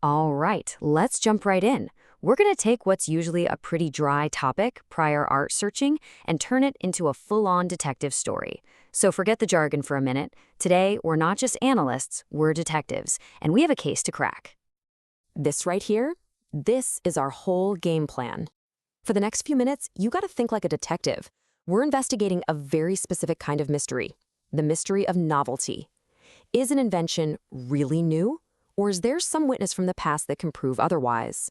All right, let's jump right in. We're going to take what's usually a pretty dry topic, prior art searching, and turn it into a full-on detective story. So forget the jargon for a minute. Today, we're not just analysts, we're detectives, and we have a case to crack. This right here, this is our whole game plan. For the next few minutes, you got to think like a detective. We're investigating a very specific kind of mystery, the mystery of novelty. Is an invention really new? Or is there some witness from the past that can prove otherwise?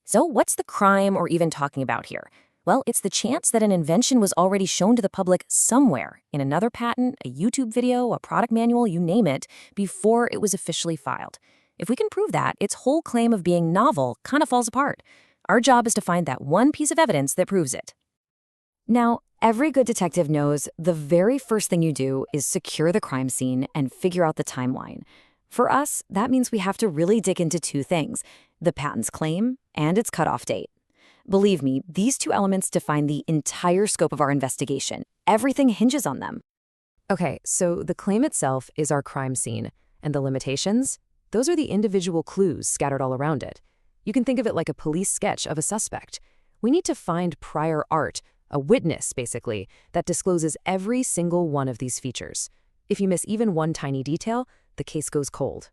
So what's the crime or even talking about here? Well, it's the chance that an invention was already shown to the public somewhere, in another patent, a YouTube video, a product manual, you name it, before it was officially filed. If we can prove that, its whole claim of being novel kind of falls apart. Our job is to find that one piece of evidence that proves it. Now, every good detective knows the very first thing you do is secure the crime scene and figure out the timeline. For us, that means we have to really dig into two things, the patent's claim and its cutoff date. Believe me, these two elements define the entire scope of our investigation. Everything hinges on them. Okay, so the claim itself is our crime scene, and the limitations? Those are the individual clues scattered all around it. You can think of it like a police sketch of a suspect. We need to find prior art, a witness, basically, that discloses every single one of these features. If you miss even one tiny detail, the case goes cold.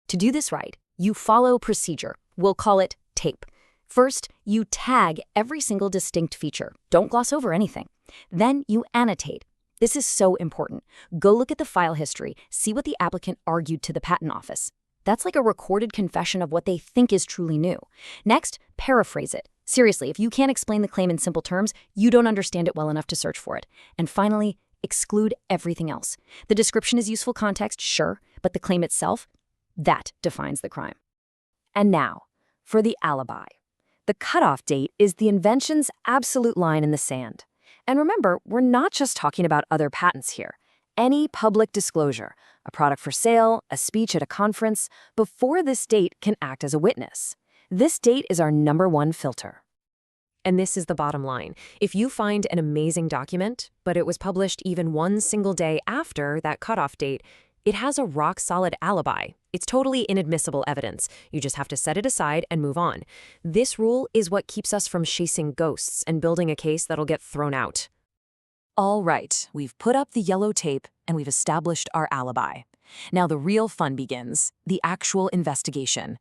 To do this right, you follow procedure. We'll call it tape. First, you tag every single distinct feature. Don't gloss over anything. Then you annotate. This is so important. Go look at the file history, see what the applicant argued to the patent office. That's like a recorded confession of what they think is truly new. Next, paraphrase it. Seriously, if you can't explain the claim in simple terms, you don't understand it well enough to search for it. And finally, exclude everything else. The description is useful context, sure, but the claim itself, that defines the crime. And now, for the alibi. The cutoff date is the invention's absolute line in the sand. And remember, we're not just talking about other patents here. Any public disclosure, a product for sale, a speech at a conference, before this date can act as a witness. This date is our #1 filter. And this is the bottom line. If you find an amazing document, but it was published even one single day after that cutoff date, it has a rock-solid alibi. It's totally inadmissible evidence. You just have to set it aside and move on. This rule is what keeps us from chasing ghosts and building a case that'll get thrown out. All right, we've put up the yellow tape and we've established our alibi. Now the real fun begins, the actual investigation.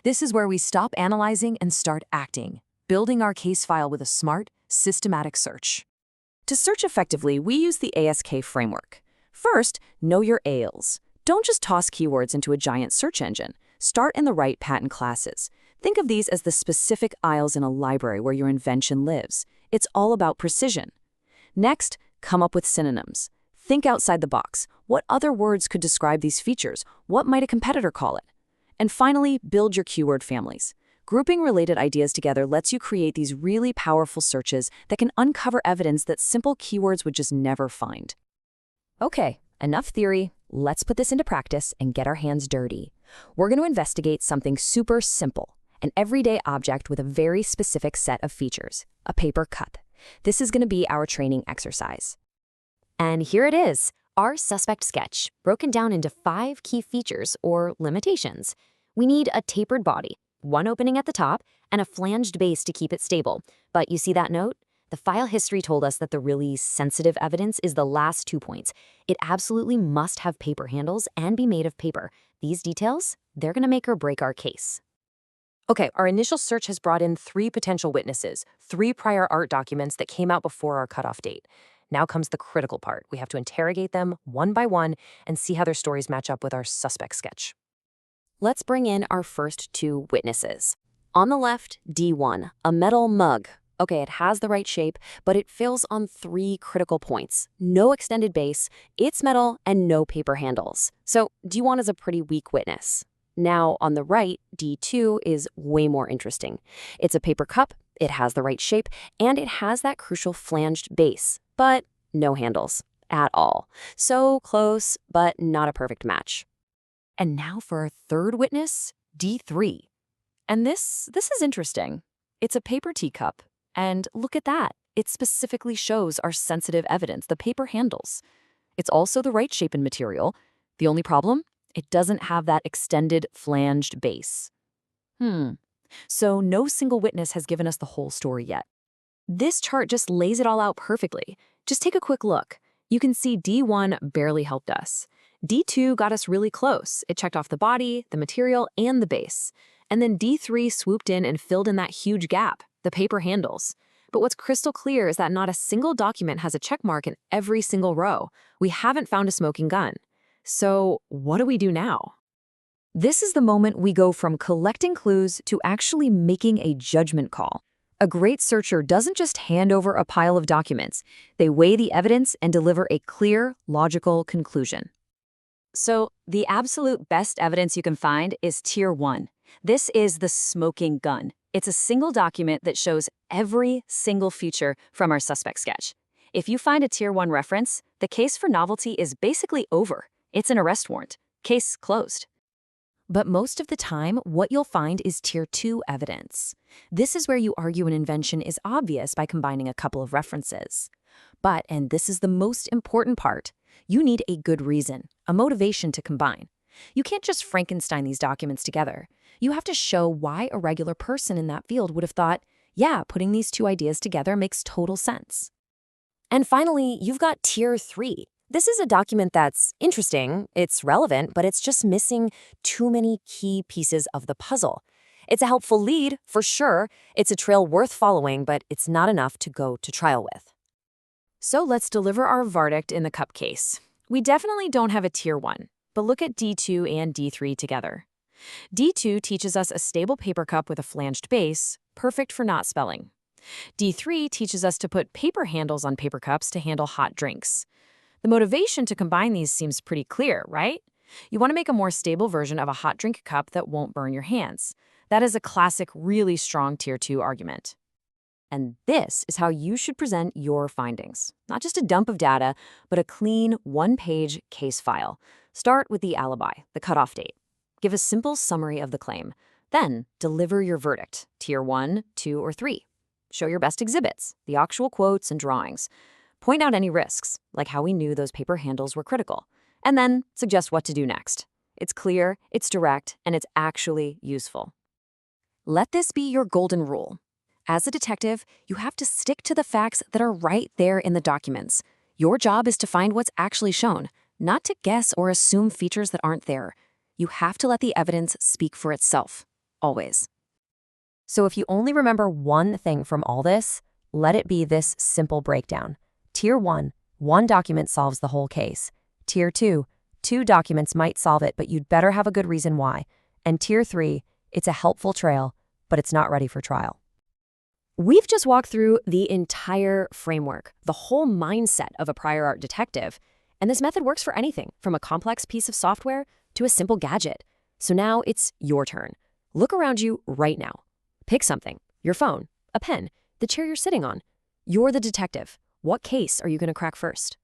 This is where we stop analyzing and start acting, building our case file with a smart, systematic search. To search effectively, we use the ASK framework. First, know your AILs. Don't just toss keywords into a giant search engine. Start in the right patent classes. Think of these as the specific aisles in a library where your invention lives. It's all about precision. Next, come up with synonyms. Think outside the box. What other words could describe these features? What might a competitor call it? And finally, build your keyword families. Grouping related ideas together lets you create these really powerful searches that can uncover evidence that simple keywords would just never find. Okay, enough theory. Let's put this into practice and get our hands dirty. We're going to investigate something super simple, an everyday object with a very specific set of features, a paper cup. This is going to be our training exercise. And here it is, our suspect sketch, broken down into 5 key features or limitations. We need a tapered body, one opening at the top, and a flanged base to keep it stable. But you see that note? The file history told us that the really sensitive evidence is the last 2 points. It absolutely must have paper handles and be made of paper. These details, they're going to make or break our case. Okay, our initial search has brought in 3 potential witnesses, 3 prior art documents that came out before our cutoff date. Now comes the critical part. We have to interrogate them one by one and see how their stories match up with our suspect sketch. Let's bring in our first 2 witnesses. On the left, D1, a metal mug. Okay, it has the right shape, but it fails on 3 critical points. No extended base, it's metal, and no paper handles. So D1 is a pretty weak witness. Now, on the right, D2 is way more interesting. It's a paper cup, it has the right shape, and it has that crucial flanged base, but no handles at all. So close, but not a perfect match. And now for our third witness, D3. And this is interesting. It's a paper teacup, and look at that. It specifically shows our sensitive evidence, the paper handles. It's also the right shape and material. The only problem? It doesn't have that extended flanged base. So no single witness has given us the whole story yet. This chart just lays it all out perfectly. Just take a quick look. You can see D1 barely helped us. D2 got us really close. It checked off the body, the material, and the base. And then D3 swooped in and filled in that huge gap, the paper handles. But what's crystal clear is that not a single document has a check mark in every single row. We haven't found a smoking gun. So what do we do now? This is the moment we go from collecting clues to actually making a judgment call. A great searcher doesn't just hand over a pile of documents. They weigh the evidence and deliver a clear, logical conclusion. So, the absolute best evidence you can find is Tier 1. This is the smoking gun. It's a single document that shows every single feature from our suspect sketch. If you find a Tier 1 reference, the case for novelty is basically over. It's an arrest warrant. Case closed. But most of the time, what you'll find is Tier 2 evidence. This is where you argue an invention is obvious by combining a couple of references. But, and this is the most important part, you need a good reason, a motivation to combine. You can't just Frankenstein these documents together. You have to show why a regular person in that field would have thought, yeah, putting these two ideas together makes total sense. And finally, you've got Tier 3. This is a document that's interesting, it's relevant, but it's just missing too many key pieces of the puzzle. It's a helpful lead, for sure. It's a trail worth following, but it's not enough to go to trial with. So let's deliver our verdict in the cup case. We definitely don't have a Tier 1, but look at D2 and D3 together. D2 teaches us a stable paper cup with a flanged base, perfect for not spelling. D3 teaches us to put paper handles on paper cups to handle hot drinks. The motivation to combine these seems pretty clear, right? You want to make a more stable version of a hot drink cup that won't burn your hands. That is a classic, really strong Tier 2 argument. And this is how you should present your findings. Not just a dump of data, but a clean, one-page case file. Start with the alibi, the cutoff date. Give a simple summary of the claim. Then, deliver your verdict, Tier 1, 2, or 3. Show your best exhibits, the actual quotes and drawings. Point out any risks, like how we knew those paper handles were critical. And then, suggest what to do next. It's clear, it's direct, and it's actually useful. Let this be your golden rule. As a detective, you have to stick to the facts that are right there in the documents. Your job is to find what's actually shown, not to guess or assume features that aren't there. You have to let the evidence speak for itself, always. So if you only remember one thing from all this, let it be this simple breakdown. Tier 1, one document solves the whole case. Tier 2, two documents might solve it, but you'd better have a good reason why. And Tier 3, it's a helpful trail, but it's not ready for trial. We've just walked through the entire framework, the whole mindset of a prior art detective. And this method works for anything, from a complex piece of software to a simple gadget. So now it's your turn. Look around you right now. Pick something, your phone, a pen, the chair you're sitting on. You're the detective. What case are you going to crack first?